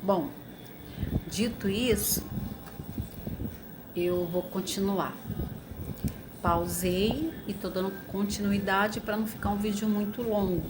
Bom, dito isso, eu vou continuar. Pausei e tô dando continuidade para não ficar um vídeo muito longo.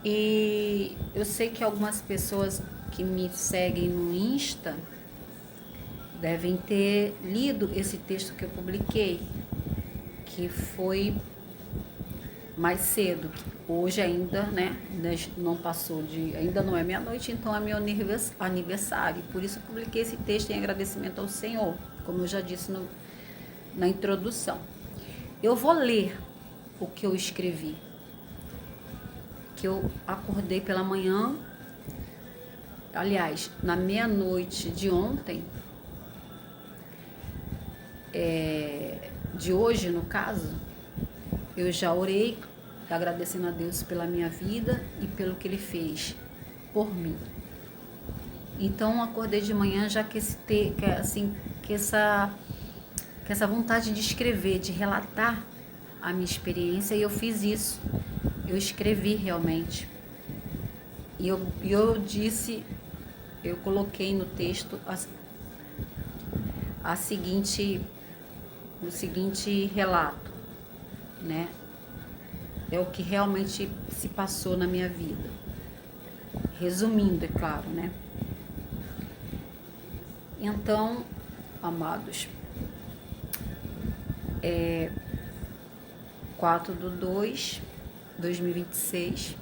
E eu sei que algumas pessoas que me seguem no Insta devem ter lido esse texto que eu publiquei, que foi mais cedo. Hoje ainda, né, não passou de, ainda não é meia-noite, então é meu aniversário. Por isso eu publiquei esse texto em agradecimento ao Senhor, como eu já disse na introdução. Eu vou ler o que eu escrevi, que eu acordei pela manhã, aliás, na meia-noite de ontem, de hoje no caso, eu já orei, agradecendo a Deus pela minha vida e pelo que Ele fez por mim. Então, acordei de manhã já que essa vontade de escrever, de relatar a minha experiência, e eu fiz isso. Eu escrevi realmente. E eu disse, eu coloquei no texto o seguinte relato, né? É o que realmente se passou na minha vida. Resumindo, é claro, né? Então, amados, 4/2/2026,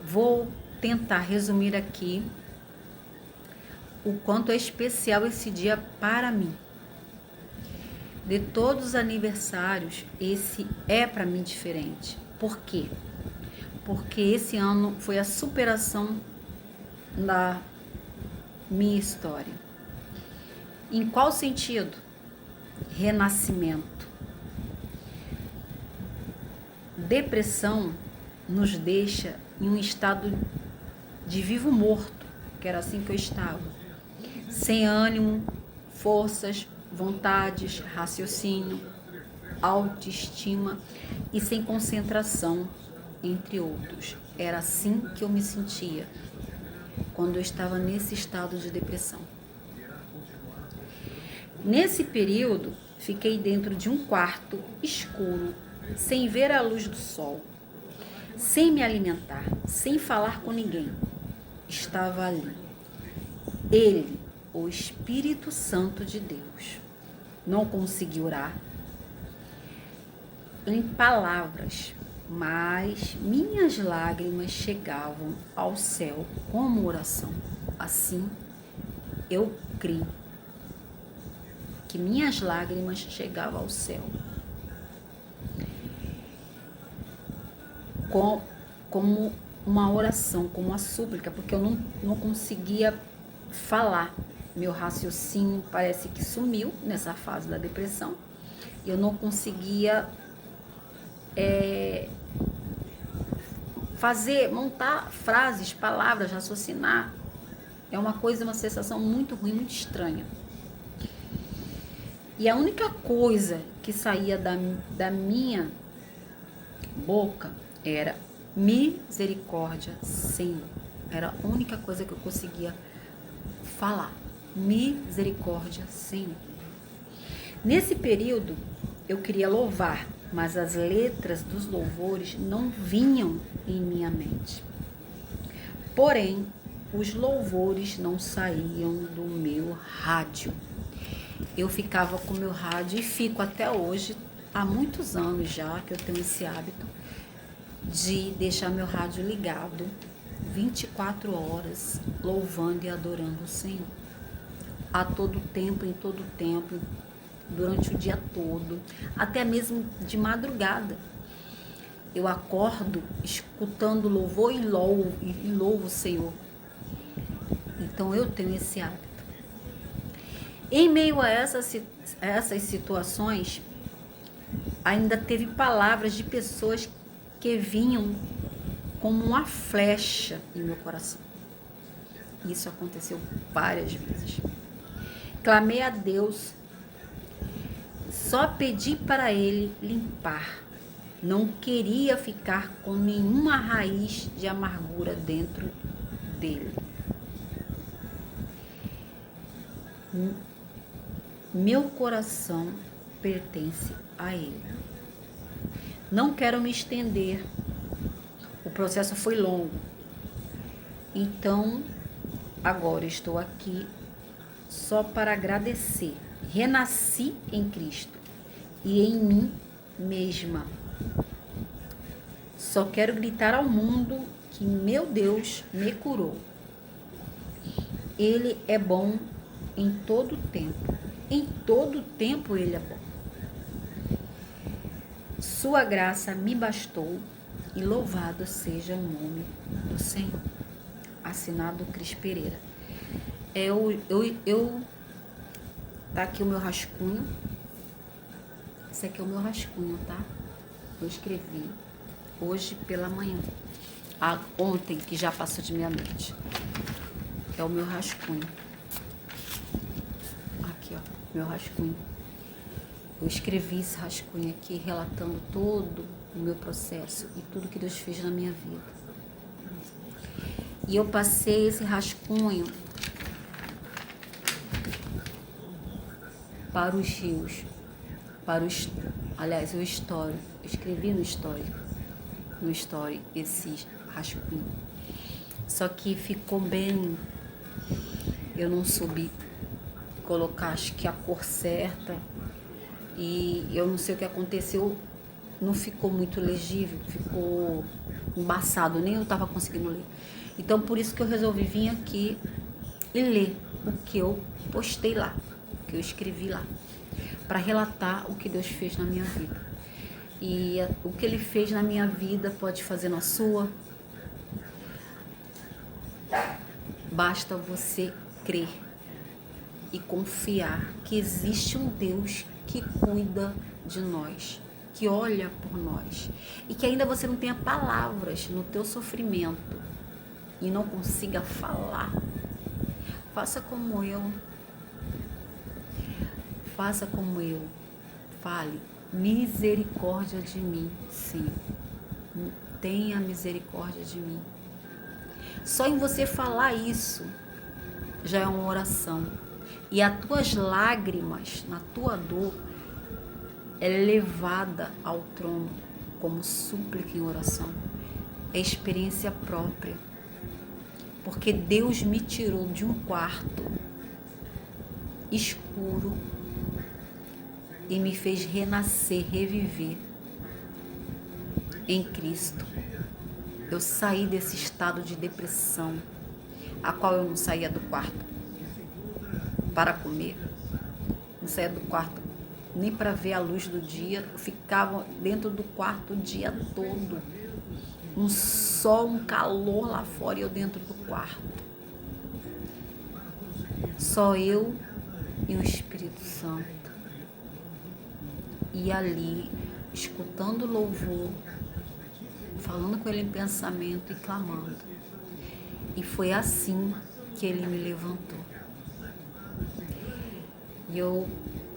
vou tentar resumir aqui o quanto é especial esse dia para mim. De todos os aniversários, esse é para mim diferente. Por quê? Porque esse ano foi a superação da minha história. Em qual sentido? Renascimento. Depressão nos deixa em um estado de vivo morto, que era assim que eu estava. Sem ânimo, forças, vontades, raciocínio, autoestima e sem concentração, entre outros. Era assim que eu me sentia quando eu estava nesse estado de depressão. Nesse período, fiquei dentro de um quarto escuro, sem ver a luz do sol, sem me alimentar, sem falar com ninguém. Estava ali. Ele, o Espírito Santo de Deus. Não consegui orar em palavras, mas minhas lágrimas chegavam ao céu como oração. Assim, eu creio que minhas lágrimas chegavam ao céu como uma oração, como uma súplica, porque eu não conseguia falar. Meu raciocínio parece que sumiu nessa fase da depressão. Eu não conseguia montar frases, palavras, raciocinar. É uma coisa, uma sensação muito ruim, muito estranha. E a única coisa que saía da minha boca era misericórdia, Senhor. Era a única coisa que eu conseguia falar. Misericórdia, Senhor. Nesse período, eu queria louvar, mas as letras dos louvores não vinham em minha mente. Porém, os louvores não saíam do meu rádio. Eu ficava com o meu rádio e fico até hoje, há muitos anos já que eu tenho esse hábito de deixar meu rádio ligado 24 horas, louvando e adorando o Senhor. A todo tempo, em todo tempo, durante o dia todo, até mesmo de madrugada. Eu acordo escutando louvor e louvo o Senhor. Então eu tenho esse hábito. Em meio a essas situações, ainda teve palavras de pessoas que vinham como uma flecha em meu coração. Isso aconteceu várias vezes. Clamei a Deus, só pedi para Ele limpar. Não queria ficar com nenhuma raiz de amargura dentro dele. Meu coração pertence a ele. Não quero me estender. O processo foi longo. Então, agora estou aqui só para agradecer. Renasci em Cristo e em mim mesma. Só quero gritar ao mundo que meu Deus me curou. Ele é bom em todo tempo. Em todo tempo ele é bom. Sua graça me bastou e louvado seja o nome do Senhor. Assinado Cris Pereira. Tá aqui o meu rascunho. Esse aqui é o meu rascunho, tá? Eu escrevi hoje pela manhã. Ontem, que já passou de meia-noite. É o meu rascunho. Aqui, ó, meu rascunho. Eu escrevi esse rascunho aqui relatando todo o meu processo e tudo que Deus fez na minha vida. E eu passei esse rascunho para os rios, aliás, o story. Eu escrevi no story esse rascunho. Só que ficou bem, eu não soube colocar, acho que a cor certa, e eu não sei o que aconteceu, não ficou muito legível, ficou embaçado, nem eu estava conseguindo ler. Então, por isso que eu resolvi vir aqui e ler o que eu postei lá, o que eu escrevi lá, para relatar o que Deus fez na minha vida. E o que Ele fez na minha vida pode fazer na sua. Basta você crer e confiar que existe um Deus que cuida de nós, que olha por nós, e que ainda você não tenha palavras no teu sofrimento e não consiga falar. Faça como eu. Faça como eu. Fale, misericórdia de mim, Senhor. Tenha misericórdia de mim. Só em você falar isso já é uma oração. E as tuas lágrimas, na tua dor, é levada ao trono como súplica em oração. É experiência própria. Porque Deus me tirou de um quarto escuro e me fez renascer, reviver em Cristo. Eu saí desse estado de depressão, a qual eu não saía do quarto para comer, não saía do quarto nem para ver a luz do dia, eu ficava dentro do quarto o dia todo, um sol, um calor lá fora e eu dentro do quarto, só eu e o Espírito Santo, e ali escutando louvor, falando com Ele em pensamento e clamando. E foi assim que Ele me levantou. E eu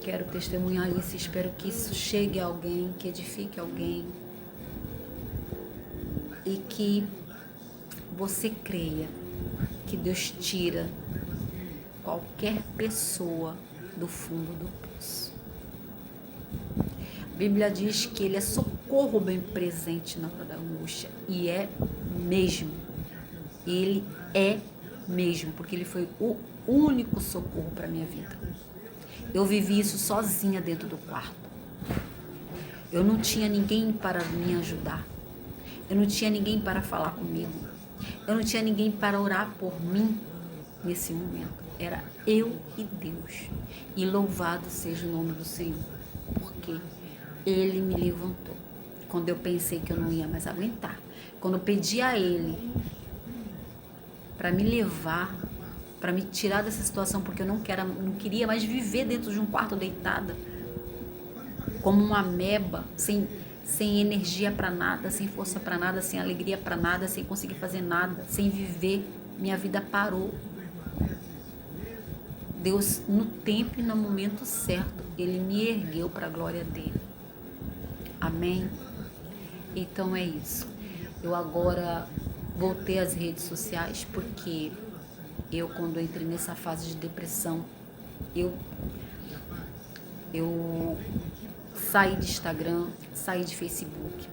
quero testemunhar isso, espero que isso chegue a alguém, que edifique alguém. E que você creia que Deus tira qualquer pessoa do fundo do poço. A Bíblia diz que Ele é socorro bem presente na hora da angústia. E é mesmo. Ele é mesmo, porque Ele foi o único socorro para a minha vida. Eu vivi isso sozinha dentro do quarto. Eu não tinha ninguém para me ajudar. Eu não tinha ninguém para falar comigo. Eu não tinha ninguém para orar por mim nesse momento. Era eu e Deus. E louvado seja o nome do Senhor, porque Ele me levantou. Quando eu pensei que eu não ia mais aguentar. Quando eu pedi a Ele para me levar, para me tirar dessa situação, porque eu não queria mais viver dentro de um quarto deitada, como uma ameba, sem energia para nada, sem força para nada, sem alegria para nada, sem conseguir fazer nada, sem viver. Minha vida parou. Deus, no tempo e no momento certo, Ele me ergueu para a glória dEle. Amém? Então é isso. Eu agora voltei às redes sociais porque eu, quando entrei nessa fase de depressão, eu saí de Instagram, saí de Facebook.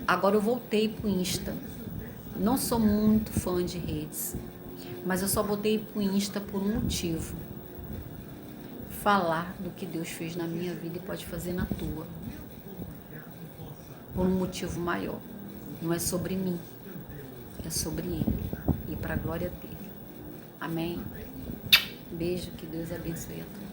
Agora eu voltei pro Insta. Não sou muito fã de redes, mas eu só voltei pro Insta por um motivo. Falar do que Deus fez na minha vida e pode fazer na tua. Por um motivo maior. Não é sobre mim, é sobre Ele e para a glória dele. Amém? Beijo, que Deus abençoe a todos.